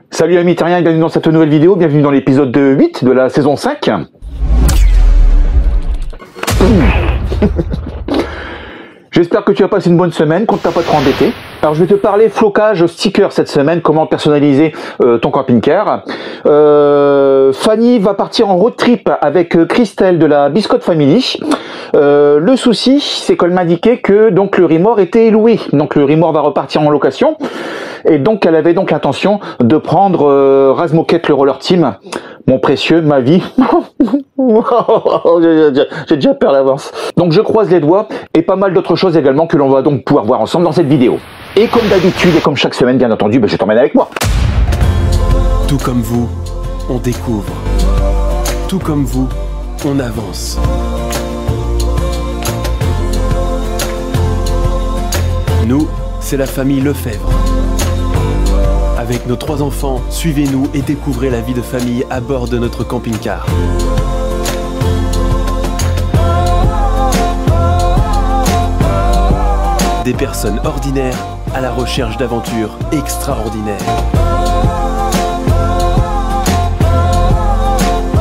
Salut amis terriens et bienvenue dans cette nouvelle vidéo, bienvenue dans l'épisode 8 de la saison 5. J'espère que tu as passé une bonne semaine, qu'on ne t'a pas trop embêté. Alors je vais te parler flocage sticker cette semaine, comment personnaliser ton camping-car. Fanny va partir en road trip avec Christelle de la Biscotte Family. Le souci, c'est qu'elle m'indiquait que donc le remords était loué. Donc le remords va repartir en location. Et donc elle avait donc l'intention de prendre Razmoket le Roller Team. Mon précieux, ma vie. J'ai déjà peur d'avance. Donc je croise les doigts et pas mal d'autres choses également que l'on va donc pouvoir voir ensemble dans cette vidéo. Et comme d'habitude et comme chaque semaine bien entendu, je t'emmène avec moi. Tout comme vous, on découvre. Tout comme vous, on avance. Nous, c'est la famille Lefebvre. Avec nos 3 enfants, suivez-nous et découvrez la vie de famille à bord de notre camping-car. Des personnes ordinaires à la recherche d'aventures extraordinaires.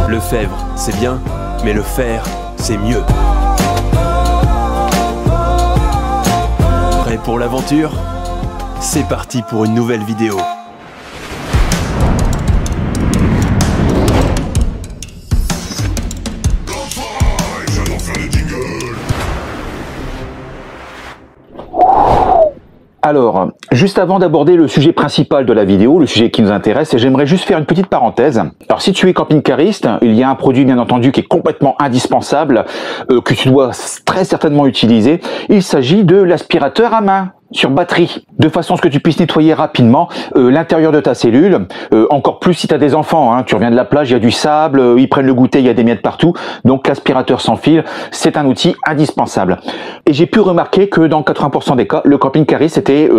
Lefebvre, c'est bien, mais le faire, c'est mieux. Prêt pour l'aventure? C'est parti pour une nouvelle vidéo. Alors, juste avant d'aborder le sujet principal de la vidéo, le sujet qui nous intéresse, j'aimerais juste faire une petite parenthèse. Alors, si tu es camping-cariste, il y a un produit, bien entendu, qui est complètement indispensable, que tu dois très certainement utiliser. Il s'agit de l'aspirateur à main sur batterie, de façon à ce que tu puisses nettoyer rapidement l'intérieur de ta cellule, encore plus si tu as des enfants, hein. Tu reviens de la plage, il y a du sable, ils prennent le goûter, il y a des miettes partout, donc l'aspirateur sans fil, c'est un outil indispensable. Et j'ai pu remarquer que dans 80% des cas, le camping-cariste était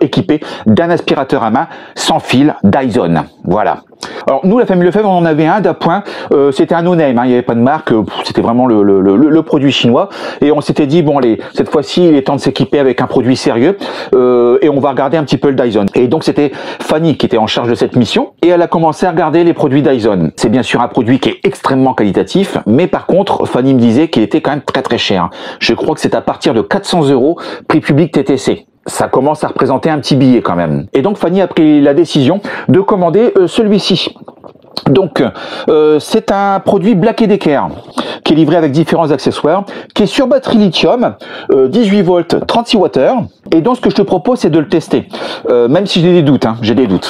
équipé d'un aspirateur à main sans fil Dyson, voilà. Alors nous, la famille Lefebvre, on en avait un d'appoint, c'était un no-name, hein, il n'y avait pas de marque, c'était vraiment le produit chinois, et on s'était dit, bon allez, cette fois-ci, il est temps de s'équiper avec un produit sérieux, et on va regarder un petit peu le Dyson. Et donc c'était Fanny qui était en charge de cette mission, et elle a commencé à regarder les produits Dyson. C'est bien sûr un produit qui est extrêmement qualitatif, mais par contre, Fanny me disait qu'il était quand même très cher. Je crois que c'est à partir de 400 €, prix public TTC. Ça commence à représenter un petit billet quand même. Et donc Fanny a pris la décision de commander celui-ci. Donc c'est un produit Black & Decker qui est livré avec différents accessoires, qui est sur batterie lithium, 18 volts, 36 Wh. Et donc ce que je te propose, c'est de le tester. Même si j'ai des doutes, hein,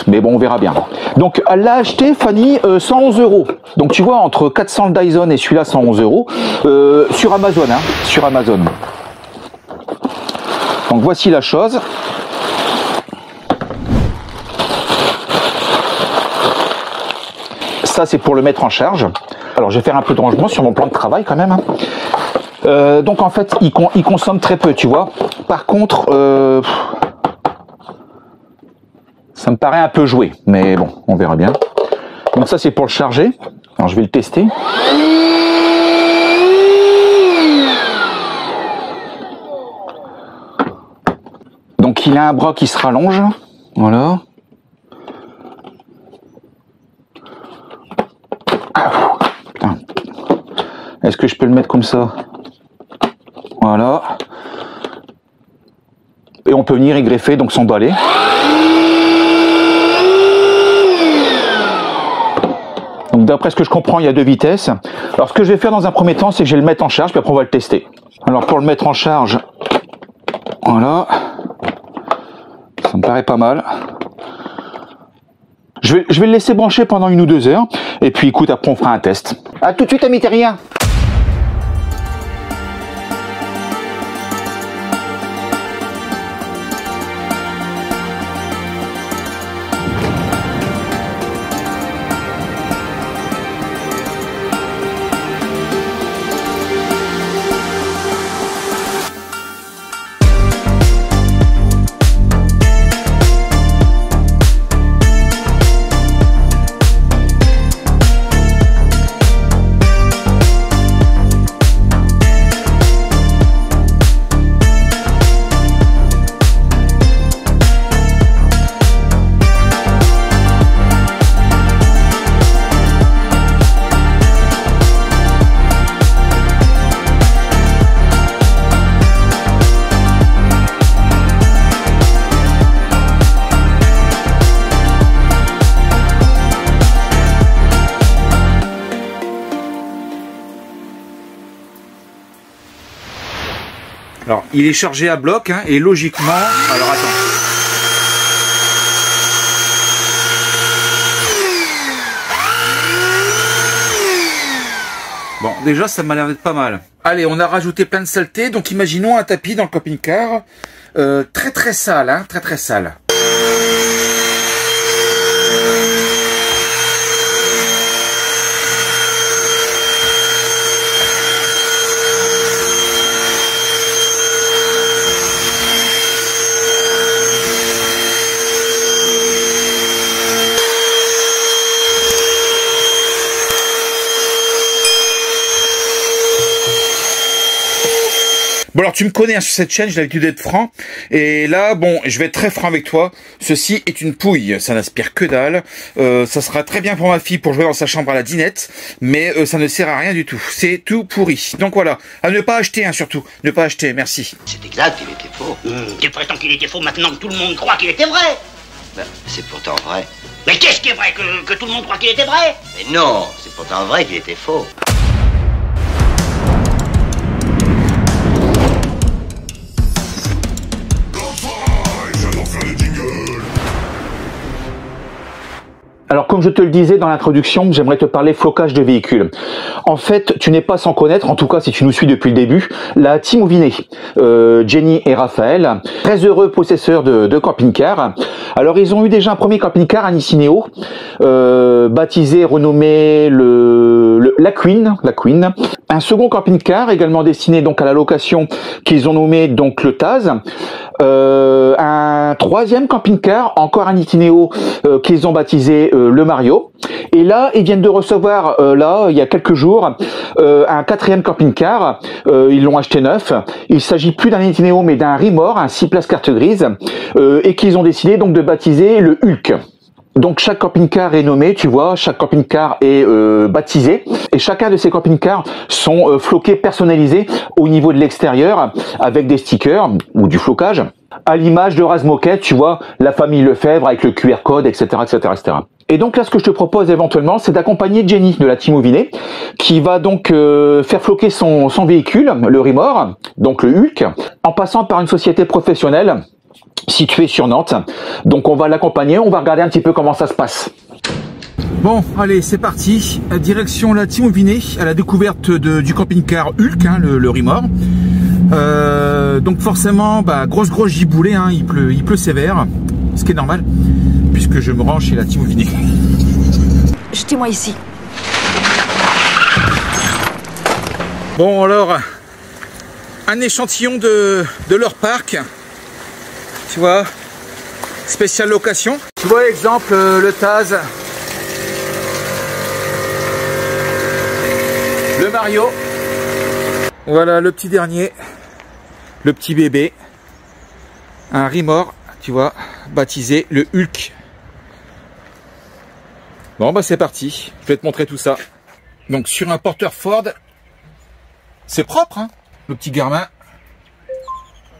mais bon, on verra bien. Donc elle l'a acheté, Fanny, 111 €. Donc tu vois, entre 400 le Dyson et celui-là 111 €, sur Amazon, hein, sur Amazon. Donc voici la chose. Ça c'est pour le mettre en charge. Alors je vais faire un peu de rangement sur mon plan de travail quand même, hein. Donc en fait il consomme très peu, tu vois. Par contre ça me paraît un peu joué, mais bon, on verra bien. Donc ça c'est pour le charger. Alors je vais le tester. Donc il a un bras qui se rallonge, voilà. Putain. Est-ce que je peux le mettre comme ça? Voilà. Et on peut venir y greffer donc son balai. Donc d'après ce que je comprends, il y a 2 vitesses. Alors ce que je vais faire dans un premier temps, c'est que je vais le mettre en charge, puis après on va le tester. Alors pour le mettre en charge, voilà. Ça me paraît pas mal. Je vais le laisser brancher pendant 1 ou 2 heures. Et puis écoute, après on fera un test. A tout de suite, amis terriens. Alors, il est chargé à bloc, hein, et logiquement... Alors, attends. Bon, déjà, ça m'a l'air d'être pas mal. Allez, on a rajouté plein de saleté. Donc, imaginons un tapis dans le camping-car. Très, très sale, hein, très, très sale. Bon alors tu me connais hein, sur cette chaîne, j'ai l'habitude d'être franc. Et là, bon, je vais être très franc avec toi. Ceci est une pouille, ça n'aspire que dalle. Ça sera très bien pour ma fille pour jouer dans sa chambre à la dinette. Mais ça ne sert à rien du tout. C'est tout pourri. Donc voilà, à ne pas acheter hein, surtout. Ne pas acheter, merci. C'est exact, il était faux. Tu prétends qu'il était faux maintenant que tout le monde croit qu'il était vrai. Ben, c'est pourtant vrai. Mais qu'est-ce qui est vrai que tout le monde croit qu'il était vrai? Mais non, c'est pourtant vrai qu'il était faux. Alors comme je te le disais dans l'introduction, j'aimerais te parler flocage de véhicules. En fait, tu n'es pas sans connaître, en tout cas si tu nous suis depuis le début, la team Ouvinet, Jenny et Raphaël, très heureux possesseurs de camping-car. Alors ils ont eu déjà un premier camping-car à Nicineo, baptisé, renommé la Queen. Un second camping-car également destiné donc à la location qu'ils ont nommé donc le Taz. Un troisième camping-car encore à Nicineo qu'ils ont baptisé le Mario. Et là, ils viennent de recevoir, là, il y a quelques jours, un quatrième camping-car. Ils l'ont acheté neuf. Il s'agit plus d'un Nicineo, mais d'un Rimor, un 6 places carte grise, et qu'ils ont décidé donc de baptiser le Hulk. Donc chaque camping-car est nommé, tu vois, chaque camping-car est baptisé, et chacun de ces camping-cars sont floqués, personnalisés au niveau de l'extérieur, avec des stickers ou du flocage, à l'image de Razmoquette, tu vois, la famille Lefebvre avec le QR code, etc., etc., etc. Et donc là, ce que je te propose éventuellement, c'est d'accompagner Jenny de la team Ouvinet, qui va donc faire floquer son véhicule, le Rimor, donc le Hulk, en passant par une société professionnelle située sur Nantes. Donc on va l'accompagner, on va regarder un petit peu comment ça se passe. Bon, allez, c'est parti. Direction la team Ouvinet à la découverte du camping-car Hulk, hein, le Rimor. Donc forcément, bah, grosse giboulée, hein, il pleut sévère, ce qui est normal, puisque je me rends chez la team Ouvinet. Jetez-moi ici. Bon alors, un échantillon de leur parc. Tu vois, spécial location. Tu vois, exemple, le Taz, le Mario. Voilà le petit dernier, le petit bébé, un Rimor, tu vois, baptisé le Hulk. Bon bah c'est parti, je vais te montrer tout ça. Donc sur un porteur Ford, c'est propre, hein, le petit Garmin.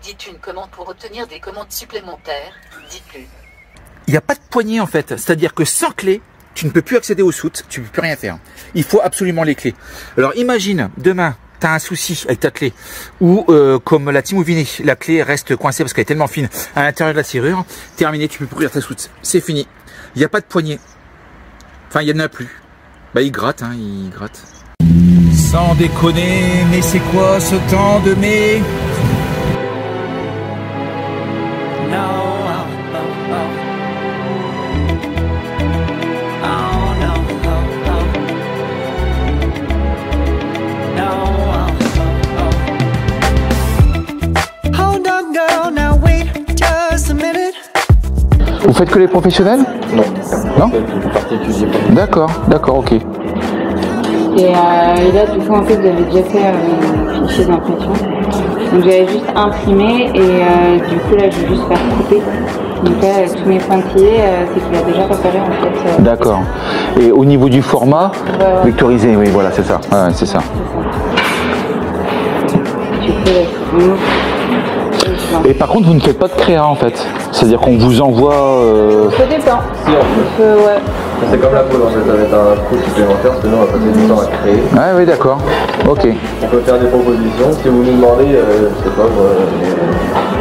Dites une commande pour obtenir des commandes supplémentaires. Dites-le. Il n'y a pas de poignée en fait, c'est-à-dire que sans clé, tu ne peux plus accéder aux soutes, tu ne peux plus rien faire. Il faut absolument les clés. Alors imagine, demain, tu as un souci avec ta clé, ou comme la team Ouvinet, la clé reste coincée parce qu'elle est tellement fine à l'intérieur de la serrure, terminé, tu peux plus ouvrir ta soute. C'est fini. Il n'y a pas de poignée. Enfin, il n'y en a plus. Bah il gratte, hein, il gratte. Sans déconner, mais c'est quoi ce temps de mai? Vous faites que les professionnels? Non. Non? D'accord, ok. Et là, du coup, en fait, j'avais déjà fait un fichier d'impression. Donc, j'avais juste imprimé et du coup, là, je vais juste faire couper. Donc là, tous mes pointillés, c'est qu'il a déjà repéré, en fait. D'accord. Et au niveau du format, ouais. Vectorisé, oui, voilà, c'est ça. Ouais, c'est ça. Du coup, là, je maintenant. Et par contre, vous ne faites pas de créa en fait. C'est-à-dire qu'on vous envoie. Ça dépend. Si, en fait. Ouais. C'est comme la pause en fait, ça va être un coût supplémentaire, parce que nous on va passer du temps à créer. Ah oui, d'accord. Ok. On peut faire des propositions. Si vous nous demandez, je sais pas,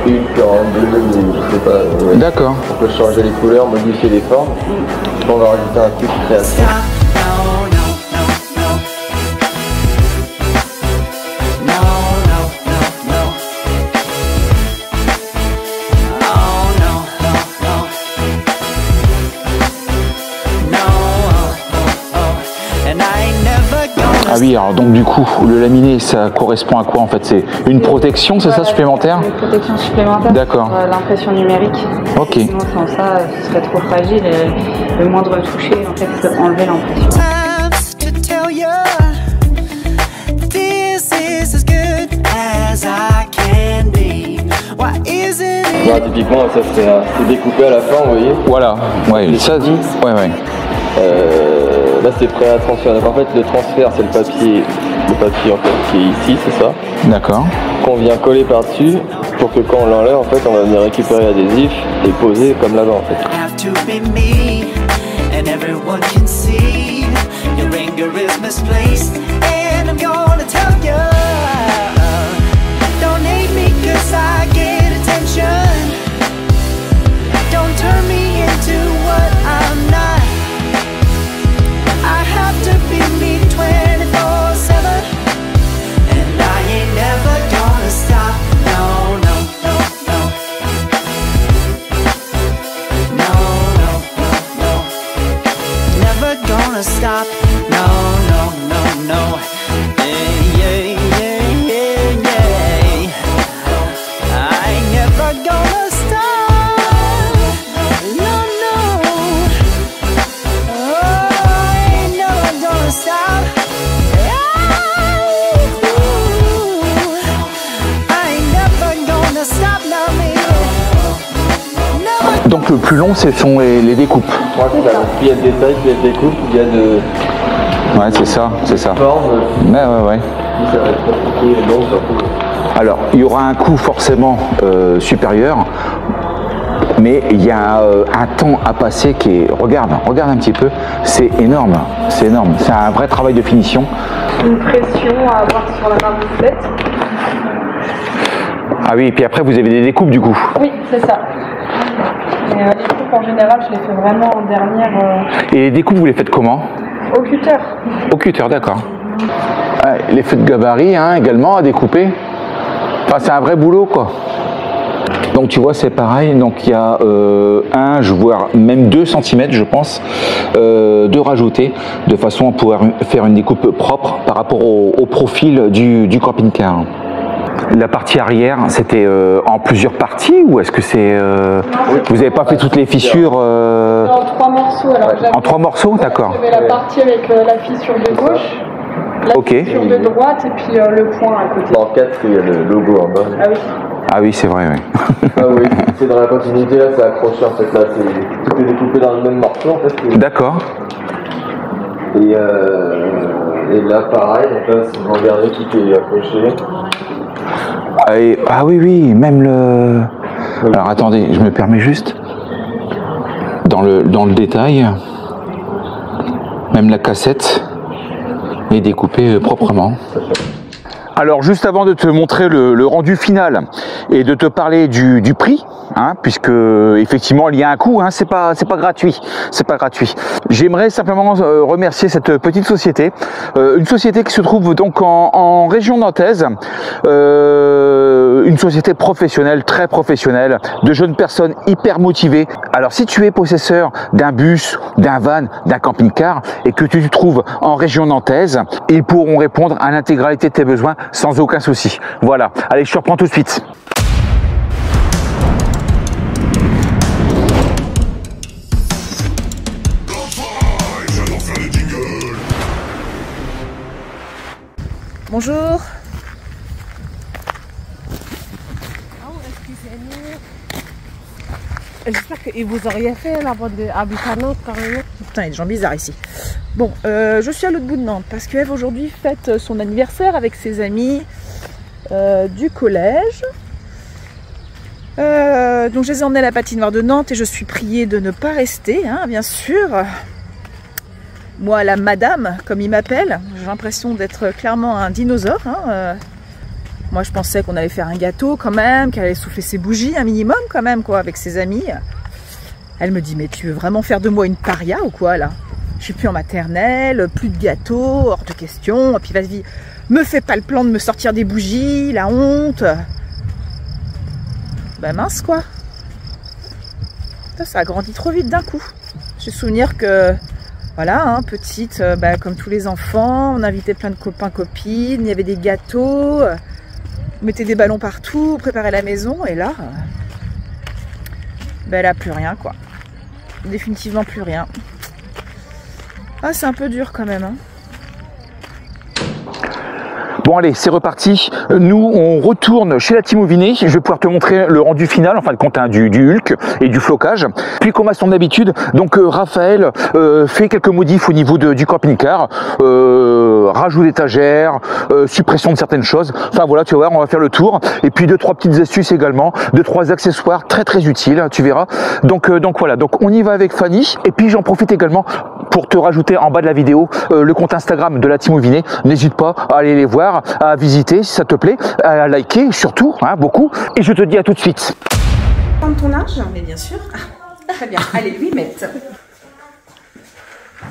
une en bleu ou je sais pas. D'accord. On peut changer les couleurs, modifier les formes. On va rajouter un truc de création. Ah oui, alors donc du coup, le laminé, ça correspond à quoi en fait? C'est une protection, c'est ça, supplémentaire? Une protection supplémentaire. D'accord. L'impression numérique. Ok. Sinon, sans ça, ce serait trop fragile et le moindre toucher, en fait, peut enlever l'impression. Voilà, typiquement, ça c'est découpé à la fin, vous voyez. Voilà, ouais, ça, ouais, ouais. Là c'est prêt à transférer. Donc en fait le transfert c'est le papier en fait qui est ici, c'est ça. D'accord. Qu'on vient coller par dessus pour que quand on l'enlève en fait on va venir récupérer l'adhésif et poser comme là-bas en fait. Stop, no, no, no, no. Yeah, yeah, yeah, yeah. I ain't never gonna stop. No, no. Oh, I ain't never gonna stop. I ain't never gonna stop, no, me. Donc le plus long, ce sont les découpes. Ouais, c'est ça. Puis il y a le détail, puis il y a le découpe, il y a de... Ouais, c'est ça, c'est ça. Forme. Ouais, ouais, ouais. Puis ça va être compliqué et long surtout. Alors, il y aura un coût forcément supérieur, mais il y a un temps à passer qui est... Regarde un petit peu, c'est énorme, c'est énorme. C'est un vrai travail de finition. Une pression à avoir sur la marmousette. Ah oui, et puis après, vous avez des découpes du coup. Oui, c'est ça. Et, les coupes en général, je les fais vraiment en dernière. Et les découpes, vous les faites comment? Au cutter. Au cutter, d'accord. Ouais, l'effet de gabarit hein, également à découper. Enfin, c'est un vrai boulot quoi. Donc tu vois, c'est pareil. Donc il y a un, je vois même 2 cm, je pense, de rajouter de façon à pouvoir faire une découpe propre par rapport au profil du camping-car. La partie arrière, c'était en plusieurs parties ou est-ce que c'est... vous n'avez pas fait toutes les fissures En 3 morceaux. Alors, en 3 morceaux, d'accord. J'avais la partie avec la fissure de gauche, la fissure de droite et puis le point à côté. En 4, il y a le logo en bas. Ah oui. Ah oui, c'est vrai, oui. Ah oui, c'est dans la continuité, là c'est accroché en fait, là tout est découpé dans le même morceau en fait. D'accord. Et là pareil, donc là si vous regardez tout est accroché. Ah oui, oui, même le... Alors attendez, je me permets juste. Dans le détail, même la cassette est découpée proprement. Alors juste avant de te montrer le rendu final et de te parler du prix, hein, puisque effectivement il y a un coût, hein, c'est pas gratuit, J'aimerais simplement remercier cette petite société, une société qui se trouve donc en région nantaise, une société professionnelle, très professionnelle, de jeunes personnes hyper motivées. Alors si tu es possesseur d'un bus, d'un van, d'un camping-car et que tu te trouves en région nantaise, ils pourront répondre à l'intégralité de tes besoins sans aucun souci. Voilà, allez, je te reprends tout de suite. Bonjour. J'espère qu'ils vous ont rien fait la bande d'habitants Nantes quand même. Putain, il y a des gens bizarres ici. Bon, je suis à l'autre bout de Nantes parce qu'Ève aujourd'hui fête son anniversaire avec ses amis du collège. Donc je les ai emmenés à la patinoire de Nantes et je suis priée de ne pas rester, hein, bien sûr. Moi, la madame, comme il m'appelle, j'ai l'impression d'être clairement un dinosaure. Hein. Moi, je pensais qu'on allait faire un gâteau quand même, qu'elle allait souffler ses bougies, un minimum quand même, quoi, avec ses amis. Elle me dit, mais tu veux vraiment faire de moi une paria ou quoi, là? Je suis plus en maternelle, plus de gâteau, hors de question. Et puis vas-y, me fais pas le plan de me sortir des bougies, la honte. Ben mince, quoi. Ça a grandi trop vite d'un coup. J'ai souvenir que, voilà, hein, petite, comme tous les enfants, on invitait plein de copains, copines, il y avait des gâteaux, on mettait des ballons partout, on préparait la maison, et là, elle a plus rien, quoi. Définitivement plus rien. Ah, c'est un peu dur quand même, hein. Bon allez, c'est reparti. Nous, on retourne chez la Team Auvinet. Je vais pouvoir te montrer le rendu final, en fin de compte, hein, du Hulk et du flocage. Puis comme à son habitude, donc Raphaël fait quelques modifs au niveau du camping-car, rajout d'étagères, suppression de certaines choses. Enfin voilà, tu vas voir, on va faire le tour. Et puis 2-3 petites astuces également, 2-3 accessoires très utiles, tu verras. Donc voilà, donc on y va avec Fanny. Et puis j'en profite également pour te rajouter en bas de la vidéo le compte Instagram de la Team Auvinet. N'hésite pas à aller les voir, à visiter si ça te plaît, à liker surtout, hein, beaucoup. Et je te dis à tout de suite. Ton âge? Mais bien sûr. Ah, très bien. Allez, 8 mètres.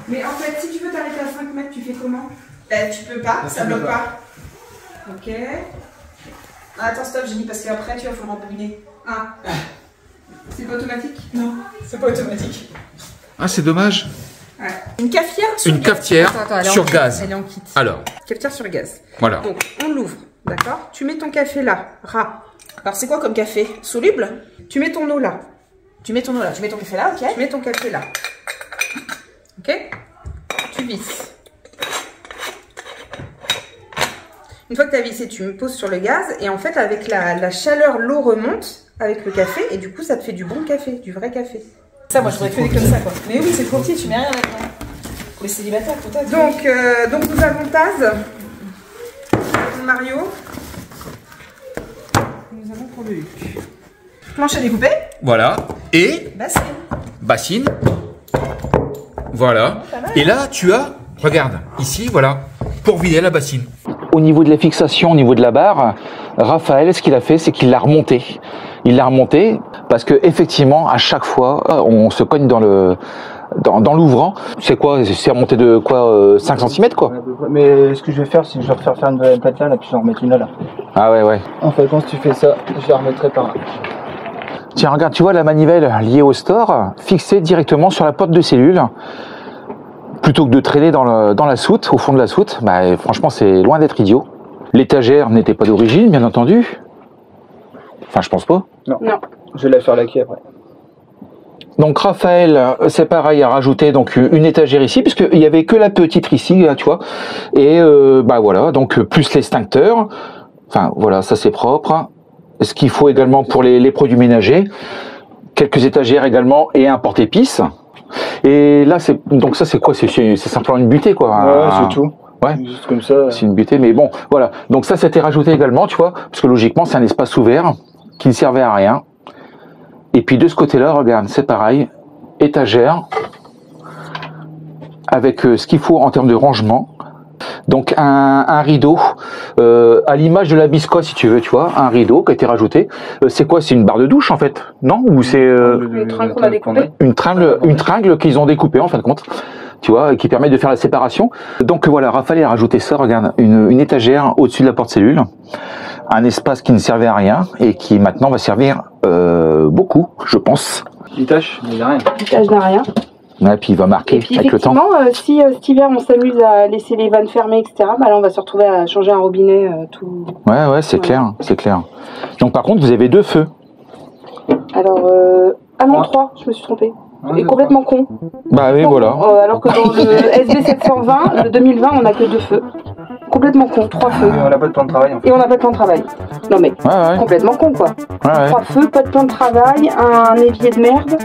Mais en fait, si tu veux t'arrêter à 5 mètres, tu fais comment? Tu peux pas, ça bloque pas. Ok. Ah, attends, stop, j'ai dit parce qu'après, tu vas falloir rembobiner. Ah. C'est pas automatique? Non, c'est pas automatique. Ah, c'est dommage. Ouais. Une cafetière sur Une cafetière sur gaz. Elle est en kit. Alors. Cafetière sur gaz. Voilà. Donc, on l'ouvre, d'accord? Tu mets ton café là, ras. Alors, c'est quoi comme café? Soluble? Tu mets ton eau là. Tu mets ton eau là. Tu mets ton café là, ok? Tu mets ton café là. Ok? Tu visses. Une fois que tu as vissé, tu me poses sur le gaz. Et en fait, avec la chaleur, l'eau remonte avec le café. Et du coup, ça te fait du bon café, du vrai café. Ça, moi, je voudrais que comme ça, quoi. Mais oui, c'est trop petit, tu mets rien là-dedans. Pour les célibataires, peut-être. Donc, nous avons Taz, Mario. Nous avons pour le Hulk. Planche à découper. Voilà. Et bassine. Bassine. Voilà. Et là, tu as, regarde, ici, voilà, pour vider la bassine. Au niveau de la fixation, au niveau de la barre, Raphaël, ce qu'il a fait, c'est qu'il l'a remonté. Il l'a remonté parce que effectivement, à chaque fois, on se cogne dans l'ouvrant. C'est quoi? C'est remonté de quoi, 5 cm quoi? Mais ce que je vais faire, c'est que je vais refaire faire une plate là, puis je vais en remettre une là. Ah ouais. En fait, quand tu fais ça, je la remettrai par là. Tiens, regarde, tu vois la manivelle liée au store, fixée directement sur la porte de cellule. Plutôt que de traîner dans la soute, au fond de la soute, bah, franchement, c'est loin d'être idiot. L'étagère n'était pas d'origine, bien entendu. Enfin, je pense pas. Non. Je vais la faire laquer après. Donc Raphaël, c'est pareil, a rajouté donc une étagère ici, puisqu'il n'y avait que la petite ici, là, tu vois. Et bah voilà, donc plus l'extincteur. Enfin voilà, ça c'est propre. Ce qu'il faut également pour les produits ménagers. Quelques étagères également et un porte-épices. Et là, donc ça c'est quoi? C'est simplement une butée quoi. Ouais, c'est tout. Ouais, juste comme ça. C'est une butée, mais bon, voilà. Donc ça, c'était rajouté également, tu vois, parce que logiquement, c'est un espace ouvert qui ne servait à rien. Et puis de ce côté-là, regarde, c'est pareil, étagère, avec ce qu'il faut en termes de rangement. Donc un rideau, à l'image de la biscotte, si tu veux, tu vois, un rideau qui a été rajouté. C'est quoi? C'est une barre de douche en fait, non? Ou c'est une tringle qu'on a découpée. Une tringle qu'ils ont découpée en fin de compte. Tu vois, qui permet de faire la séparation. Donc voilà, Raphaël a rajouté ça, regarde, une étagère au-dessus de la porte-cellule, un espace qui ne servait à rien et qui maintenant va servir beaucoup, je pense. Il tâche, mais il n'a rien. Il tâche n'a rien. Ouais, puis il va marquer puis, avec le temps. Si cet hiver on s'amuse à laisser les vannes fermées, etc., bah là on va se retrouver à changer un robinet tout. Ouais, c'est clair, c'est clair. Donc par contre, vous avez 2 feux. Alors, ah non, 3, je me suis trompée. Et complètement con. Bah oui, voilà. Alors que dans le SB 720, le 2020, on n'a que 2 feux. Complètement con, 3 feux. Et on n'a pas de plan de travail en fait. Et on n'a pas de plan de travail. Non mais, complètement con quoi. 3 feux, pas de plan de travail, un évier de merde.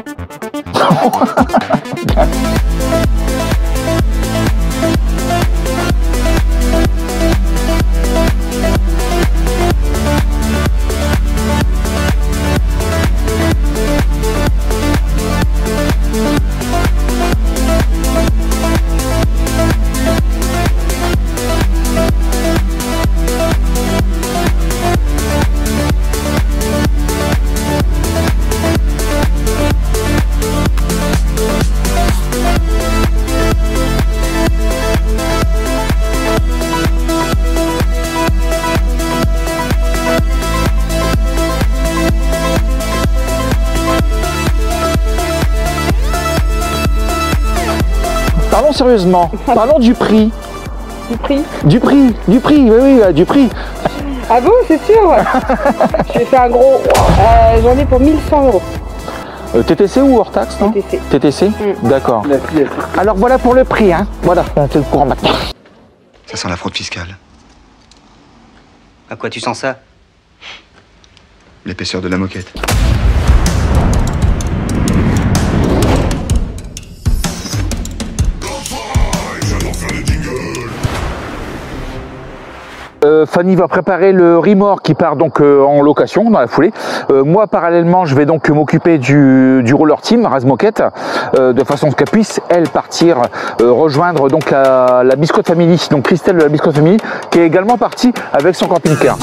Parlons sérieusement. Parlons du prix. Du prix? Du prix, oui, du prix. Ah bon, c'est sûr. J'ai fait un gros... j'en ai pour 1100 euros. TTC ou hors taxe, non? TTC. TTC. D'accord. Alors voilà pour le prix, hein. Voilà, c'est le courant maintenant. Ça sent la fraude fiscale. À quoi tu sens ça? L'épaisseur de la moquette. Fanny va préparer le remorque qui part donc en location dans la foulée. Moi parallèlement je vais donc m'occuper du roller team Razmoquette de façon qu'elle puisse elle partir rejoindre donc la Biscotte Family, donc Christelle de la Biscotte Family qui est également partie avec son camping-car.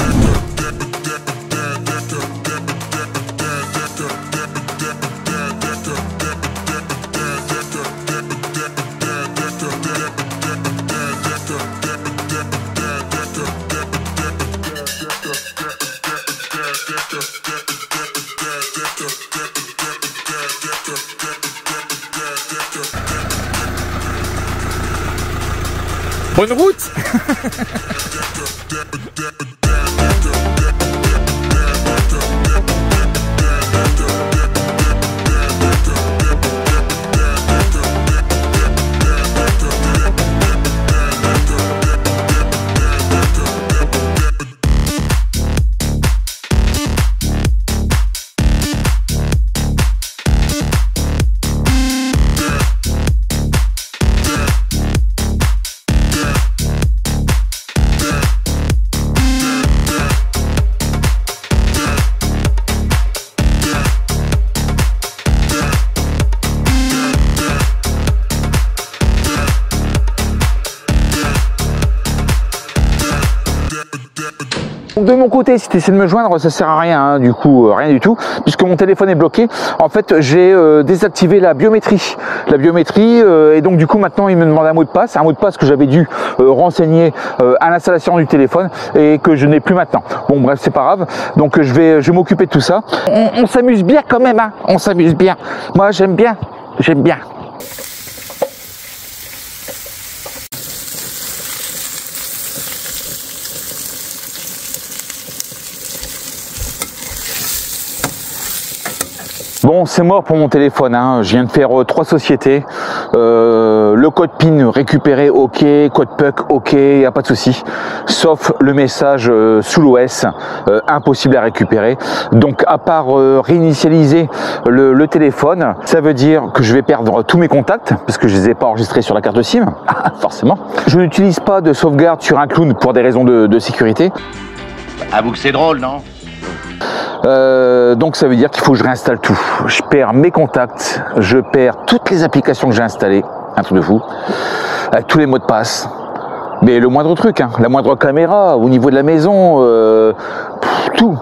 Bonne route. De mon côté, si tu essaies de me joindre, ça sert à rien, hein, du coup, rien du tout, puisque mon téléphone est bloqué. En fait, j'ai désactivé la biométrie. Et donc du coup, maintenant, il me demande un mot de passe que j'avais dû renseigner à l'installation du téléphone et que je n'ai plus maintenant. Bon, bref, c'est pas grave. Donc je vais m'occuper de tout ça. On s'amuse bien quand même, hein. On s'amuse bien. Moi, j'aime bien. Bon, c'est mort pour mon téléphone, hein. Je viens de faire 3 sociétés. Le code PIN récupéré, ok. Code PUC, ok, y a pas de souci. Sauf le message sous l'OS, impossible à récupérer. Donc, à part réinitialiser le téléphone, ça veut dire que je vais perdre tous mes contacts parce que je les ai pas enregistrés sur la carte SIM, forcément. Je n'utilise pas de sauvegarde sur un cloud pour des raisons de sécurité. Avoue que c'est drôle, non? Donc ça veut dire qu'il faut que je réinstalle tout. Je perds mes contacts, je perds toutes les applications que j'ai installées, un truc de fou, avec tous les mots de passe. Mais le moindre truc, hein, la moindre caméra au niveau de la maison, tout,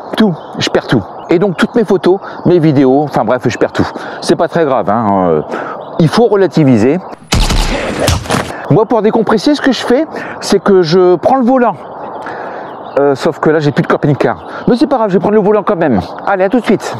je perds tout. Et donc toutes mes photos, mes vidéos, enfin bref, je perds tout. C'est pas très grave, hein, il faut relativiser. Moi, pour décompresser, ce que je fais, c'est que je prends le volant. Sauf que là, j'ai plus de camping-car. Mais c'est pas grave, je vais prendre le volant quand même. Allez, à tout de suite.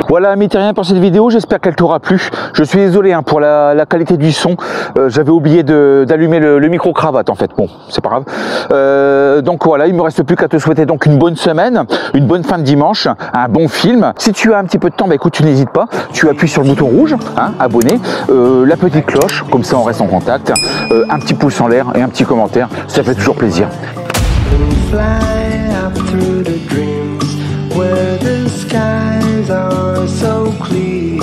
Voilà, amis terriens, pour cette vidéo, j'espère qu'elle t'aura plu. Je suis désolé hein, pour la qualité du son. J'avais oublié d'allumer le micro-cravate en fait. Bon, c'est pas grave. Donc voilà, il me reste plus qu'à te souhaiter donc une bonne semaine, une bonne fin de dimanche, un bon film. Si tu as un petit peu de temps, bah écoute, tu n'hésites pas. Tu appuies sur le bouton rouge, hein, abonner, la petite cloche, comme ça on reste en contact, un petit pouce en l'air et un petit commentaire, ça fait toujours plaisir. Where the skies are so clear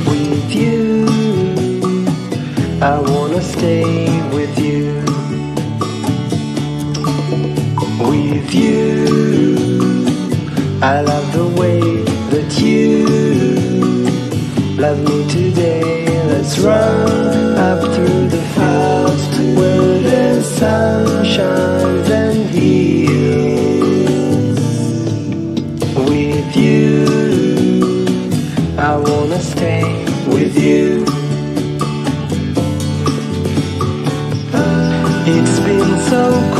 with you, I wanna stay with you. With you, I love the way that you love me today. Let's run up through the fields where the sun shines and heals. With you, I wanna stay with you. It's been so